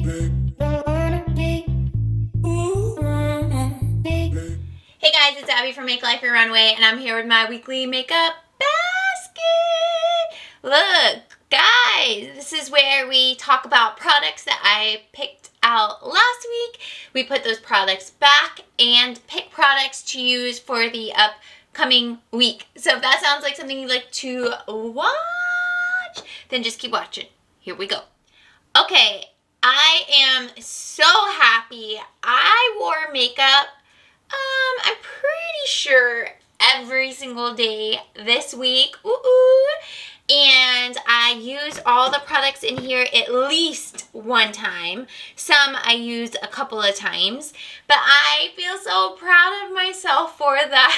Hey guys, it's Abby from Make Life Your Runway, and I'm here with my weekly makeup basket. Look, guys, this is where we talk about products that I picked out last week. We put those products back and pick products to use for the upcoming week. So if that sounds like something you'd like to watch, then just keep watching. Here we go. Okay, I am so happy. I wore makeup I'm pretty sure every single day this week. And I use all the products in here at least one time. Some I use a couple of times. But I feel so proud of myself for that.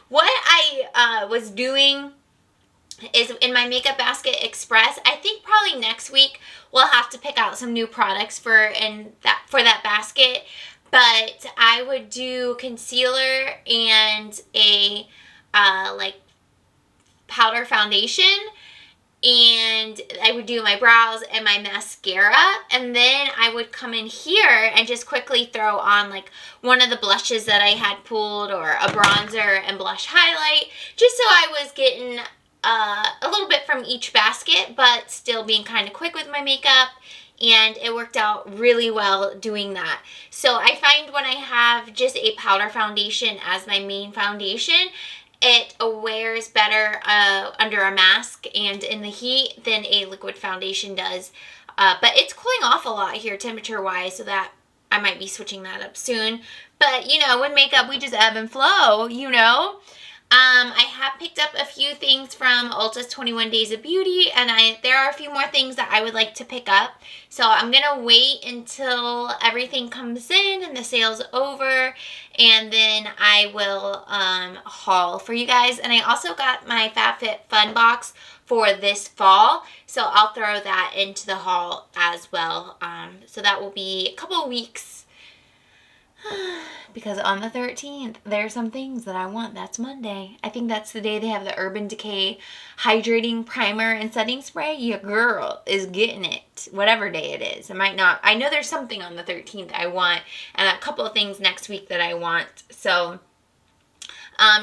What I was doing is in my Makeup Basket Express. I think probably next week we'll have to pick out some new products for that basket. But I would do concealer and a like powder foundation, and I would do my brows and my mascara, and then I would come in here and just quickly throw on like one of the blushes that I had pulled, or a bronzer and blush highlight, just so I was getting a little bit from each basket, but still being kind of quick with my makeup. And it worked out really well doing that. So I find when I have just a powder foundation as my main foundation, it wears better under a mask and in the heat than a liquid foundation does. But it's cooling off a lot here temperature-wise, so that I might be switching that up soon. But, you know, with makeup, we just ebb and flow, you know. I have picked up a few things from Ulta's 21 Days of Beauty, and there are a few more things that I would like to pick up. So I'm going to wait until everything comes in and the sale's over, and then I will haul for you guys. And I also got my FabFitFun box for this fall, so I'll throw that into the haul as well. So that will be a couple of weeks. Because on the 13th, there are some things that I want. That's Monday. I think that's the day they have the Urban Decay Hydrating Primer and Setting Spray. Your girl is getting it, whatever day it is. It might not. I know there's something on the 13th I want, and a couple of things next week that I want. So,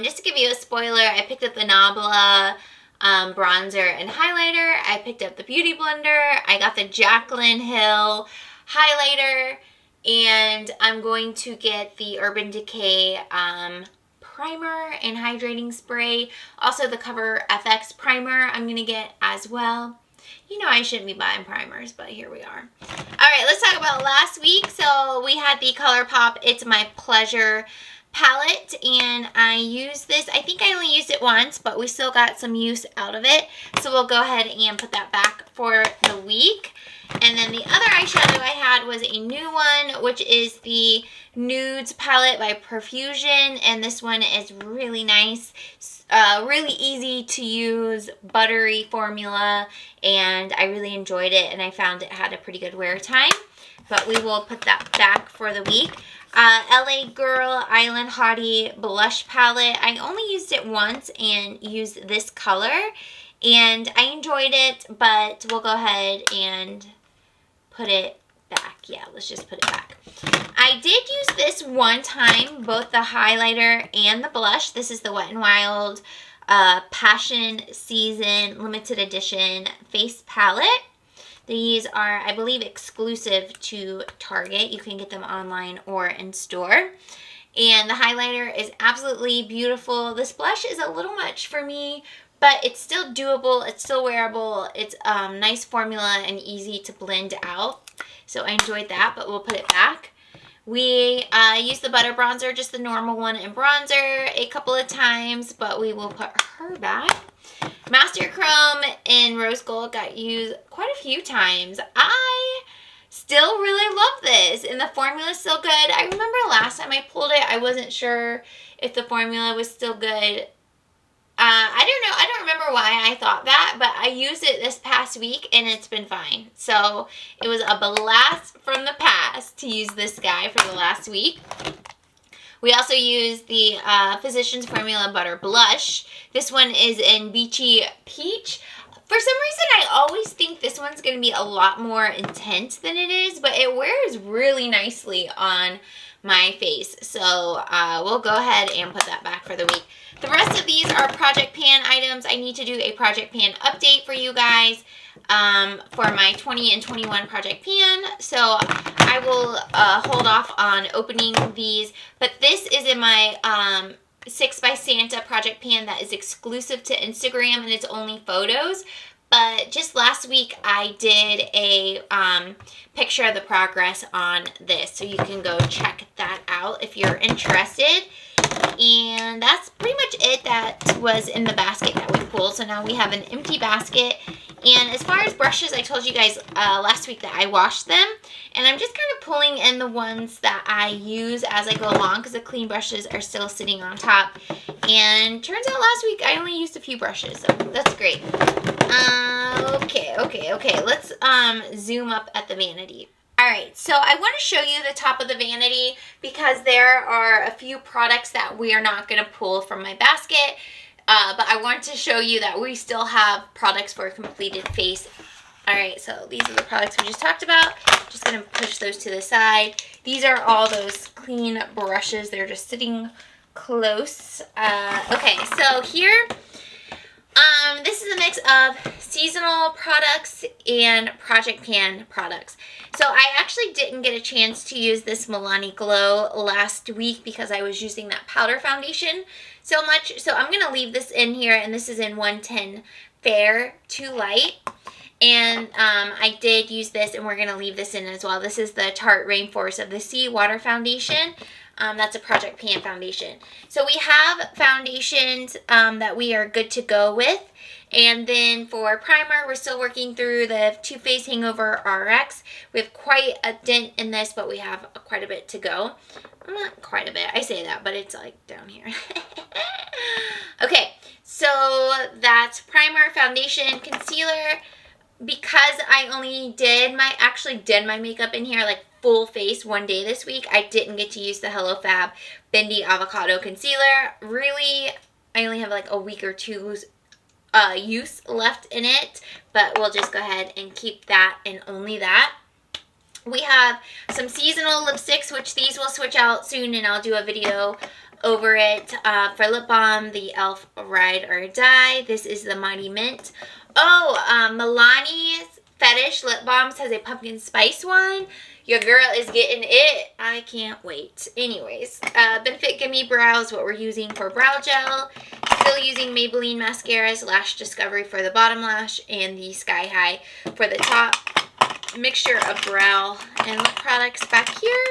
just to give you a spoiler, I picked up the Nabla bronzer and highlighter. I picked up the Beauty Blender. I got the Jaclyn Hill highlighter. And I'm going to get the Urban Decay primer and hydrating spray. Also the Cover FX primer I'm going to get as well. You know I shouldn't be buying primers, but here we are. Alright, let's talk about last week. So we had the ColourPop It's My Pleasure palette, and I used this. I think I only used it once, but we still got some use out of it. So we'll go ahead and put that back for the week. And then the other eyeshadow I had was a new one, which is the Nudes palette by Profusion. And this one is really nice, really easy to use, buttery formula. And I really enjoyed it, and I found it had a pretty good wear time. But we will put that back for the week. LA Girl Island Hottie blush palette. I only used it once and used this color, and I enjoyed it, but we'll go ahead and put it back. Yeah, let's just put it back. I did use this one time, both the highlighter and the blush. This is the Wet n Wild Passion Season Limited Edition Face Palette. These are, I believe, exclusive to Target. You can get them online or in store. And the highlighter is absolutely beautiful. This blush is a little much for me, but it's still doable. It's still wearable. It's nice formula and easy to blend out. So I enjoyed that, but we'll put it back. We used the Butter Bronzer, just the normal one in bronzer, a couple of times, but we will put her back. Master Chrome in Rose Gold got used quite a few times. I still really love this, and the formula is still good. I remember last time I pulled it, I wasn't sure if the formula was still good. I don't know. I don't remember why I thought that, but I used it this past week, and it's been fine. So it was a blast from the past to use this guy for the last week. We also use the Physicians Formula Butter Blush. This one is in Beachy Peach. For some reason, I always think this one's going to be a lot more intense than it is, but it wears really nicely on my face. So we'll go ahead and put that back for the week. The rest of these are project pan items. I need to do a project pan update for you guys for my 20 and 21 project pan. So I will hold off on opening these. But this is in my 6 by Santa project pan that is exclusive to Instagram, and it's only photos. But just last week I did a picture of the progress on this, so you can go check that out if you're interested. And that's pretty much it that was in the basket that we pulled. So now we have an empty basket. And as far as brushes, I told you guys last week that I washed them. And I'm just kind of pulling in the ones that I use as I go along, because the clean brushes are still sitting on top. And turns out last week I only used a few brushes, so that's great. Okay. Let's zoom up at the vanity. Alright, so I want to show you the top of the vanity because there are a few products that we are not going to pull from my basket. But I want to show you that we still have products for a completed face. Alright, so these are the products we just talked about. Just going to push those to the side. These are all those clean brushes. They're just sitting close. Okay, so here, this is a mix of seasonal products and project pan products. So I actually didn't get a chance to use this Milani Glow last week because I was using that powder foundation so much. So I'm going to leave this in here, and this is in 110 Fair to Light. And I did use this, and we're going to leave this in as well. This is the Tarte Rainforest of the Sea Water Foundation. That's a project pan foundation. So we have foundations that we are good to go with. And then for primer, we're still working through the Too Faced Hangover RX. We have quite a dent in this, but we have quite a bit to go. Not quite a bit. I say that, but it's like down here. Okay, so that's primer, foundation, concealer. Because I only actually did my makeup in here like full face one day this week, I didn't get to use the Hello Fab Bendy Avocado Concealer. Really, I only have like a week or two's use left in it, but we'll just go ahead and keep that and only that. We have some seasonal lipsticks, which these will switch out soon, and I'll do a video over it. For lip balm, the e.l.f. Ride or Die. This is the Mighty Mint. Milani's Fetish Lip Balms has a pumpkin spice one. Your girl is getting it. I can't wait. Anyways, Benefit Gimme Brows, what we're using for brow gel. Still using Maybelline mascaras, Lash Discovery for the bottom lash, and the Sky High for the top. Mixture of brow and lip products back here.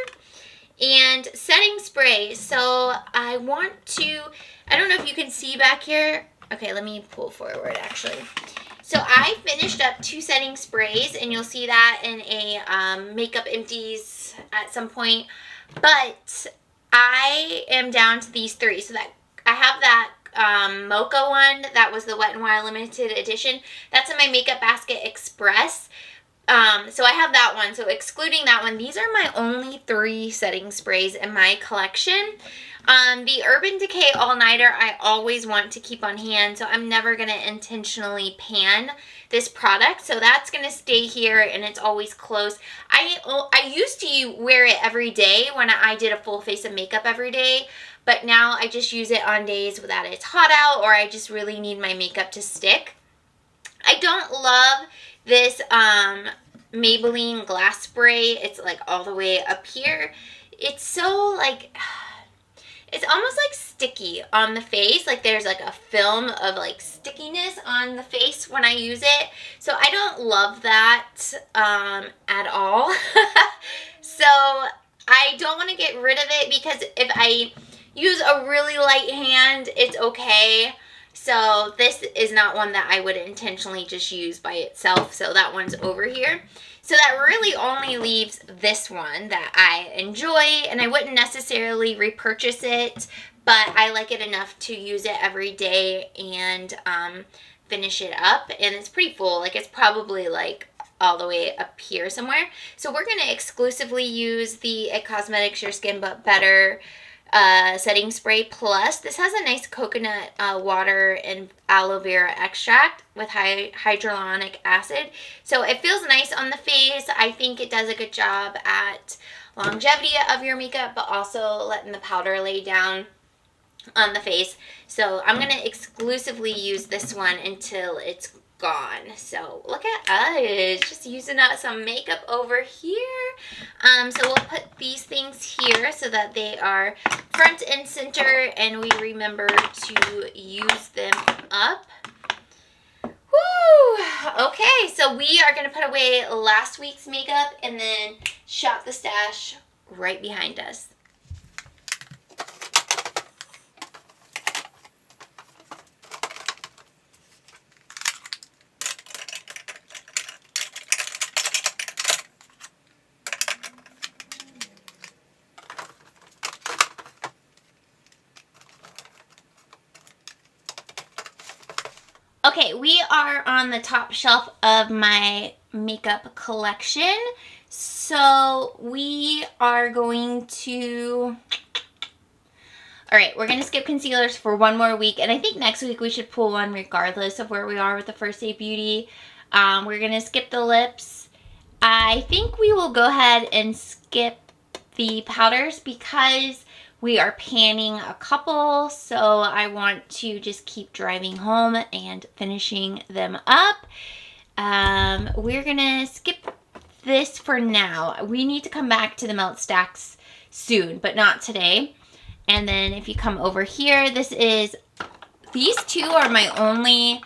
And setting spray. So I don't know if you can see back here. Okay, let me pull forward actually. So I finished up 2 setting sprays, and you'll see that in a Makeup Empties at some point. But I am down to these 3. So that I have that Mocha one. That was the Wet n Wild limited edition. That's in my Makeup Basket Express. So I have that one. So excluding that one, these are my only 3 setting sprays in my collection. The Urban Decay All Nighter I always want to keep on hand, so I'm never going to intentionally pan this product. So that's going to stay here, and it's always close. I used to wear it every day when I did a full face of makeup every day, but now I just use it on days that it's hot out or I just really need my makeup to stick. I don't love this Maybelline glass spray. It's like all the way up here. It's so like, it's almost like sticky on the face. Like there's like a film of like stickiness on the face when I use it. So I don't love that at all. So I don't want to get rid of it because if I use a really light hand, it's okay. So this is not one that I would intentionally just use by itself. So that one's over here. So that really only leaves this one that I enjoy, and I wouldn't necessarily repurchase it, but I like it enough to use it every day and finish it up. And it's pretty full. Like it's probably like all the way up here somewhere. So we're going to exclusively use the It Cosmetics Your Skin But Better setting spray plus. This has a nice coconut water and aloe vera extract with hyaluronic acid. So it feels nice on the face. I think it does a good job at longevity of your makeup, but also letting the powder lay down on the face. So I'm going to exclusively use this one until it's gone. So look at us just using up some makeup over here. So we'll put these things here so that they are front and center and we remember to use them up. Woo! Okay, so we are going to put away last week's makeup and then shop the stash right behind us. Okay, we are on the top shelf of my makeup collection. So we are going to... Alright, we're going to skip concealers for one more week. And I think next week we should pull one regardless of where we are with the First Aid Beauty. We're going to skip the lips. I think we will go ahead and skip the powders because we are panning a couple, so I want to just keep driving home and finishing them up. We're gonna skip this for now. We need to come back to the melt stacks soon, but not today. And then if you come over here, these two are my only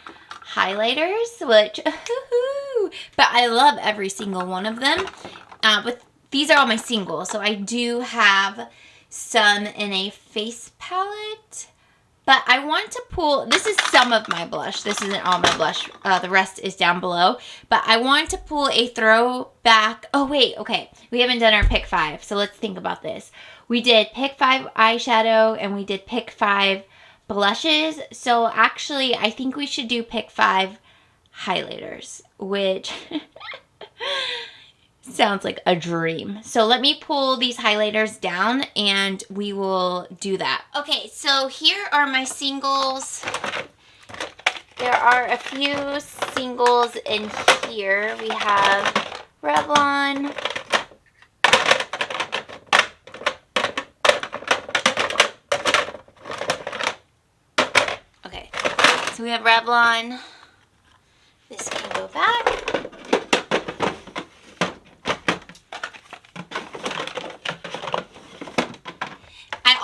highlighters, which, but I love every single one of them. But these are all my singles, so I do have some in a face palette, but I want to pull, this is some of my blush, this isn't all my blush, the rest is down below, but I want to pull a throwback, oh wait, okay, we haven't done our pick 5, so let's think about this. We did pick 5 eyeshadow, and we did pick 5 blushes, so actually, I think we should do pick 5 highlighters, which... sounds like a dream. So let me pull these highlighters down and we will do that. Okay, so here are my singles. There are a few singles in here. We have Revlon. Okay, so we have Revlon. This can go back.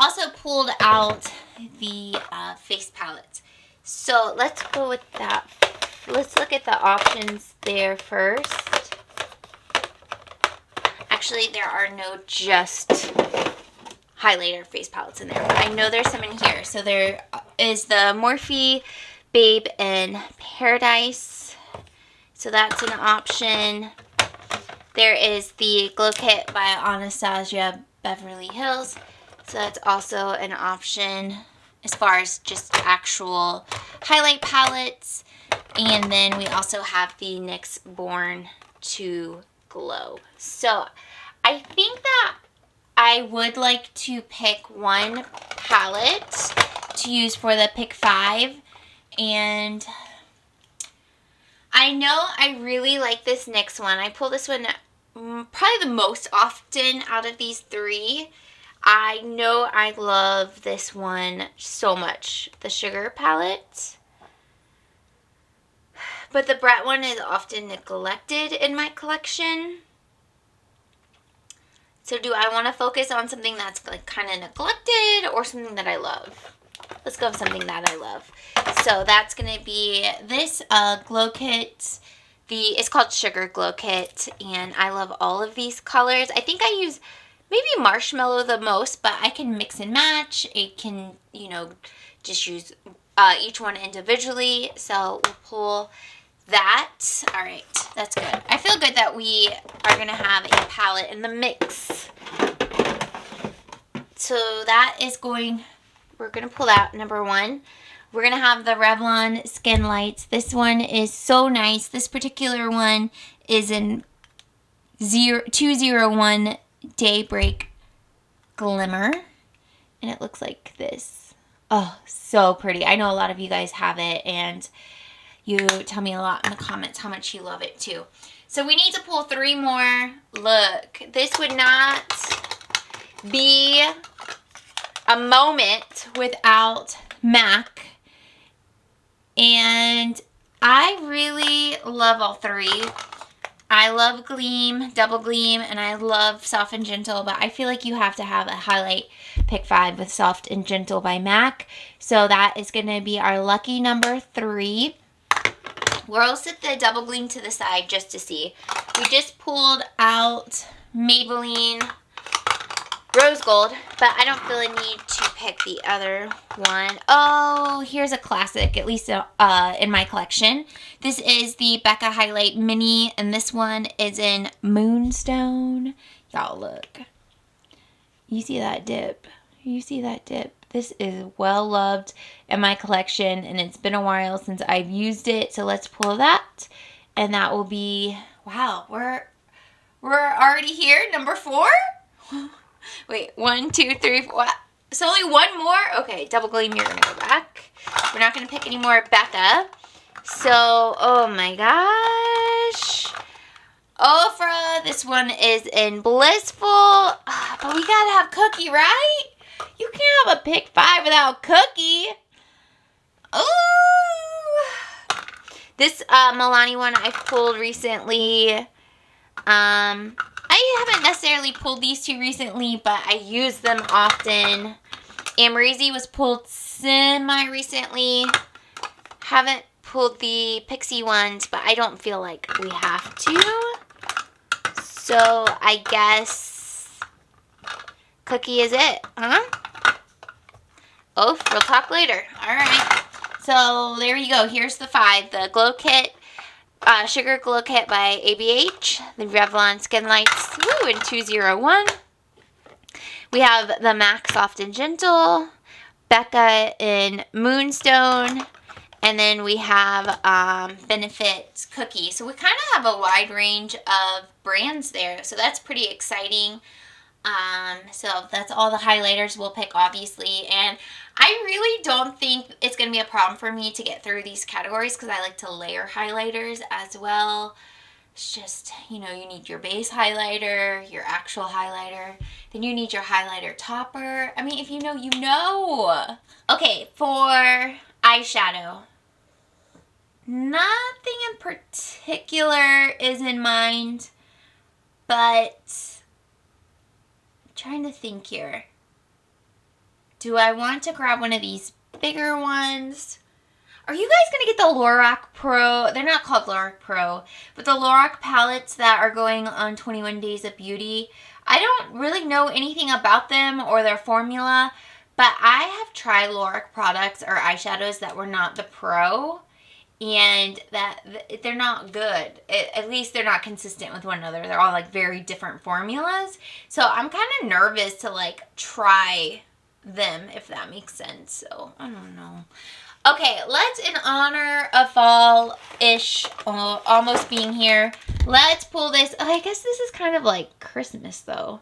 Also pulled out the face palette. So let's go with that. Let's look at the options there first. Actually, there are no just highlighter face palettes in there, but I know there's some in here. So there is the Morphe Babe in Paradise. So that's an option. There is the Glow Kit by Anastasia Beverly Hills. So that's also an option as far as just actual highlight palettes. And then we also have the NYX Born to Glow. So I think that I would like to pick one palette to use for the pick 5. And I know I really like this NYX one. I pull this one probably the most often out of these 3. I know I love this one so much, the Sugar palette. But the Brett one is often neglected in my collection. So do I want to focus on something that's like kind of neglected or something that I love? Let's go with something that I love. So that's going to be this Glow Kit. It's called Sugar Glow Kit, and I love all of these colors. I think I use maybe Marshmallow the most, but I can mix and match. It can, you know, just use each one individually. So we'll pull that. All right, that's good. I feel good that we are going to have a palette in the mix. So that is going, we're going to pull out number 1. We're going to have the Revlon Skin Lights. This one is so nice. This particular one is in 201 Daybreak Glimmer, And it looks like this. Oh, so pretty. I know a lot of you guys have it, and you tell me a lot in the comments how much you love it too. So we need to pull 3 more. Look, this would not be a moment without MAC. And I really love all 3. I love Gleam, Double Gleam, and I love Soft and Gentle, but I feel like you have to have a highlight pick 5 with Soft and Gentle by MAC. So that is going to be our lucky number 3. We'll set the Double Gleam to the side just to see. We just pulled out Maybelline Rose Gold, but I don't feel a need to pick the other one. Oh, here's a classic, at least in my collection. This is the Becca Highlight Mini, and this one is in Moonstone. Y'all look. You see that dip? You see that dip? This is well loved in my collection, and it's been a while since I've used it, so let's pull that. And that will be, wow, we're already here, number 4? Wait, 1, 2, 3, 4. It's only 1 more? Okay, Double Gleam, you're gonna go back. We're not gonna pick any more Becca. So, oh my gosh. Ofra, this one is in Blissful. But we gotta have Cookie, right? You can't have a pick 5 without Cookie. Ooh. This Milani one I pulled recently. I haven't necessarily pulled these 2 recently, but I use them often. Amrezy was pulled semi-recently. Haven't pulled the Pixie ones, but I don't feel like we have to. So I guess Cookie is it, huh? Oh, we'll talk later. All right. So there you go. Here's the 5. The Glow Kit. Sugar Glow Kit by ABH, the Revlon Skin Lights in 201. We have the MAC Soft and Gentle, Becca in Moonstone, and then we have Benefit Cookie. So we kind of have a wide range of brands there, so that's pretty exciting. So that's all the highlighters we'll pick, obviously, and I really don't think it's going to be a problem for me to get through these categories because I like to layer highlighters as well. It's just, you know, you need your base highlighter, your actual highlighter, then you need your highlighter topper. I mean, if you know, you know. Okay, for eyeshadow, nothing in particular is in mind, but I'm trying to think here. Do I want to grab one of these bigger ones? Are you guys going to get the Lorac Pro? They're not called Lorac Pro, but the Lorac palettes that are going on 21 Days of Beauty. I don't really know anything about them or their formula, but I have tried Lorac products or eyeshadows that were not the Pro, and that they're not good. At least they're not consistent with one another. They're all like very different formulas. So I'm kind of nervous to like try them, if that makes sense. So I don't know. Okay, let's, in honor of fall-ish almost being here, let's pull this. Oh, I guess this is kind of like Christmas though,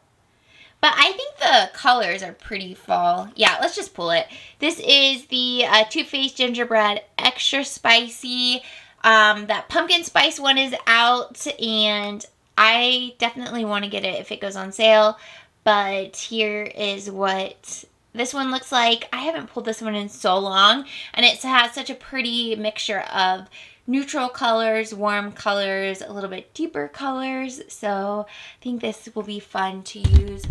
but I think the colors are pretty fall. Yeah, let's just pull it. This is the Too Faced Gingerbread Extra Spicy. That pumpkin spice one is out, and I definitely want to get it if it goes on sale. But here is what this one looks like. I haven't pulled this one in so long, and it has such a pretty mixture of neutral colors, warm colors, a little bit deeper colors. So I think this will be fun to use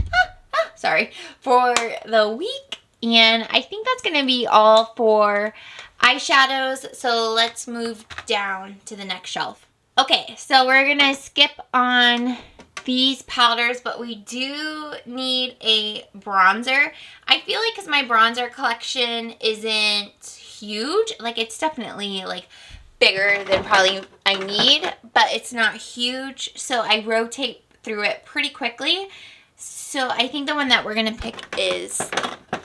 for the week. And I think that's going to be all for eyeshadows. So let's move down to the next shelf. Okay, so we're going to skip on these powders, but we do need a bronzer. I feel like because my bronzer collection isn't huge, like it's definitely like bigger than probably I need, but it's not huge, so I rotate through it pretty quickly. So I think the one that we're gonna pick is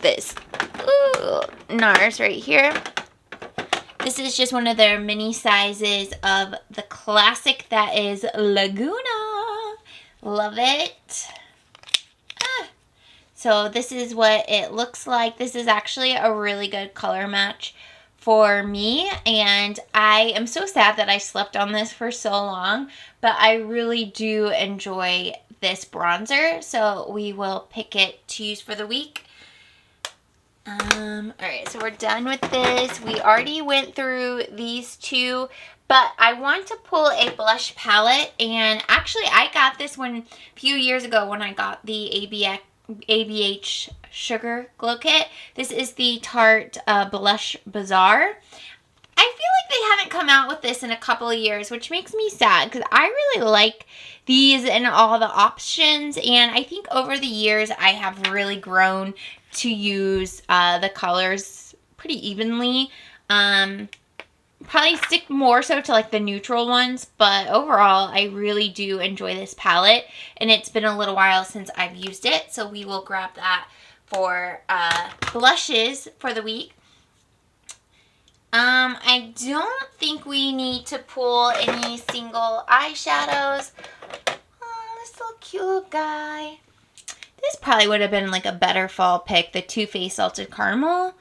this NARS right here. This is just one of their mini sizes of the classic that is Laguna. Love it. So this is what it looks like. This is actually a really good color match for me, and I am so sad that I slept on this for so long, but I really do enjoy this bronzer, so we will pick it to use for the week. Alright, so we're done with this. We already went through these two, but I want to pull a blush palette, and actually I got this one a few years ago when I got the ABH Sugar Glow Kit. This is the Tarte Blush Bazaar. I feel like they haven't come out with this in a couple of years, which makes me sad because I really like these and all the options, and I think over the years I have really grown to use the colors pretty evenly. Probably stick more so to like the neutral ones, but overall I really do enjoy this palette, and it's been a little while since I've used it, so we will grab that for blushes for the week. I don't think we need to pull any single eyeshadows. Oh, this little cute little guy. This probably would have been like a better fall pick, the Too Faced Salted Caramel.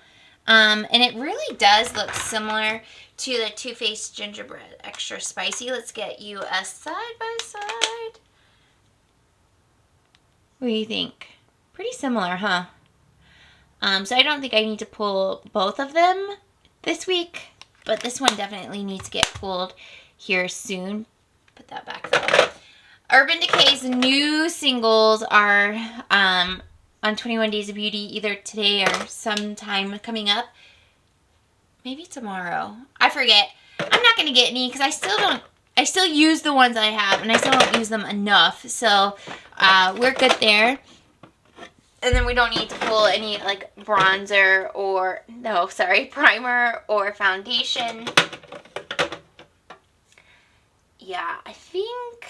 And it really does look similar to the Too Faced Gingerbread Extra Spicy. Let's get you a side by side. What do you think? Pretty similar, huh? So I don't think I need to pull both of them this week, but this one definitely needs to get pulled here soon. Put that back though. Urban Decay's new singles are on 21 Days of Beauty either today or sometime coming up. Maybe tomorrow. I forget. I'm not going to get any because I still use the ones I have, and I still don't use them enough. So we're good there. And then we don't need to pull any like bronzer or, no, sorry, primer or foundation. Yeah, I think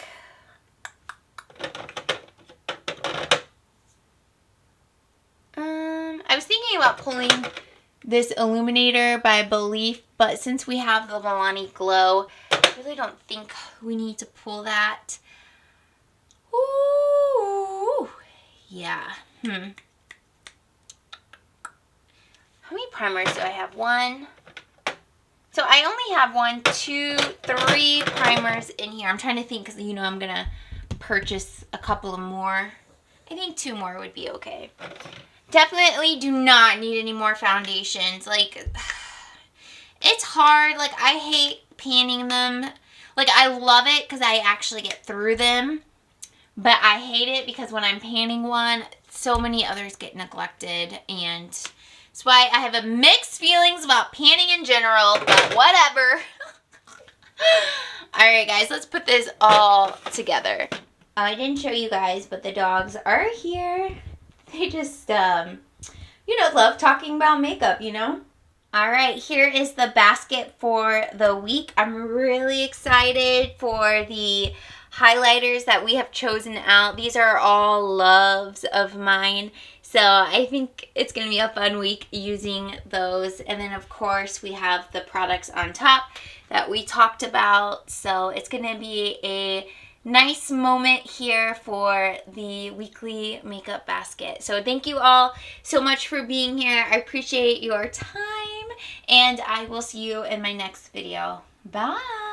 I was thinking about pulling this illuminator by Belief, but since we have the Milani Glow, I really don't think we need to pull that. Ooh, yeah. How many primers do I have? One. So I only have 1, 2, 3 primers in here. I'm trying to think because, you know, I'm going to purchase a couple of more. I think 2 more would be okay. Definitely do not need any more foundations. Like, it's hard. Like, I hate panning them. Like, I love it because I actually get through them. But I hate it because when I'm panning one, so many others get neglected, and that's why I have a mixed feelings about panning in general, but whatever. Alright guys, let's put this all together. I didn't show you guys, but the dogs are here. They just, you know, love talking about makeup, you know? Alright, here is the basket for the week. I'm really excited for the highlighters that we have chosen out. These are all loves of mine, so I think it's going to be a fun week using those. And then of course we have the products on top that we talked about, so it's going to be a nice moment here for the weekly makeup basket. So thank you all so much for being here. I appreciate your time, and I will see you in my next video. Bye!